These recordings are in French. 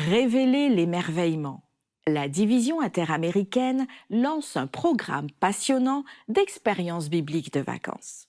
Révéler l'émerveillement. La division interaméricaine lance un programme passionnant d'expériences bibliques de vacances.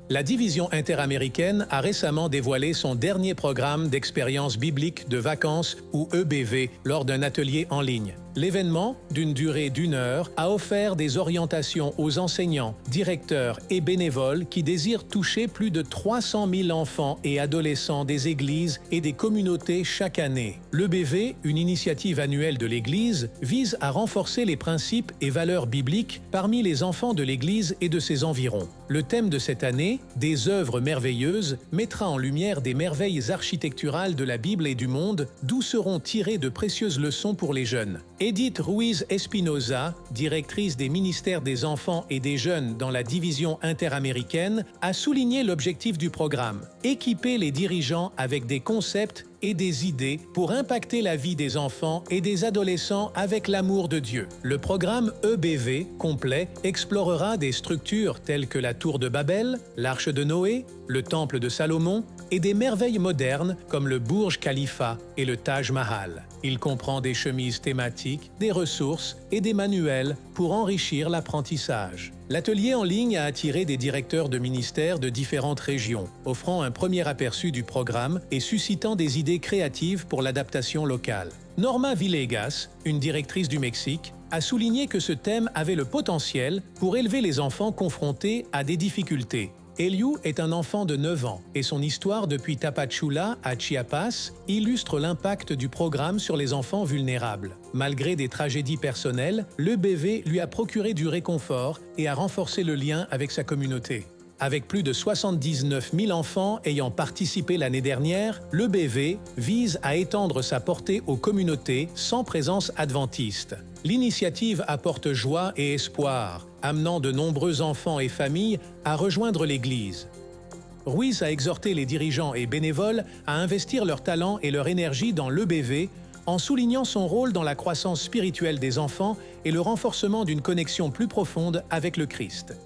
La division interaméricaine a récemment dévoilé son dernier programme d'expérience biblique de vacances ou EBV lors d'un atelier en ligne. L'événement, d'une durée d'1 heure, a offert des orientations aux enseignants, directeurs et bénévoles qui désirent toucher plus de 300 000 enfants et adolescents des églises et des communautés chaque année. L'EBV, une initiative annuelle de l'Église, vise à renforcer les principes et valeurs bibliques parmi les enfants de l'Église et de ses environs. Le thème de cette année, des œuvres merveilleuses, mettra en lumière des merveilles architecturales de la Bible et du monde, d'où seront tirées de précieuses leçons pour les jeunes. Edith Ruiz Espinoza, directrice des ministères des enfants et des jeunes dans la division interaméricaine, a souligné l'objectif du programme: équiper les dirigeants avec des concepts et des idées pour impacter la vie des enfants et des adolescents avec l'amour de Dieu. Le programme EBV complet explorera des structures telles que la Tour de Babel, l'Arche de Noé, le Temple de Salomon et des merveilles modernes comme le Burj Khalifa et le Taj Mahal. Il comprend des chemises thématiques, des ressources et des manuels pour enrichir l'apprentissage. L'atelier en ligne a attiré des directeurs de ministères de différentes régions, offrant un premier aperçu du programme et suscitant des idées créatives pour l'adaptation locale. Norma Villegas, une directrice du Mexique, a souligné que ce thème avait le potentiel pour élever les enfants confrontés à des difficultés. Eliu est un enfant de 9 ans et son histoire depuis Tapachula à Chiapas illustre l'impact du programme sur les enfants vulnérables. Malgré des tragédies personnelles, l'EBV lui a procuré du réconfort et a renforcé le lien avec sa communauté. Avec plus de 79 000 enfants ayant participé l'année dernière, l'EBV vise à étendre sa portée aux communautés sans présence adventiste. L'initiative apporte joie et espoir, amenant de nombreux enfants et familles à rejoindre l'Église. Ruiz a exhorté les dirigeants et bénévoles à investir leur talent et leur énergie dans l'EBV en soulignant son rôle dans la croissance spirituelle des enfants et le renforcement d'une connexion plus profonde avec le Christ.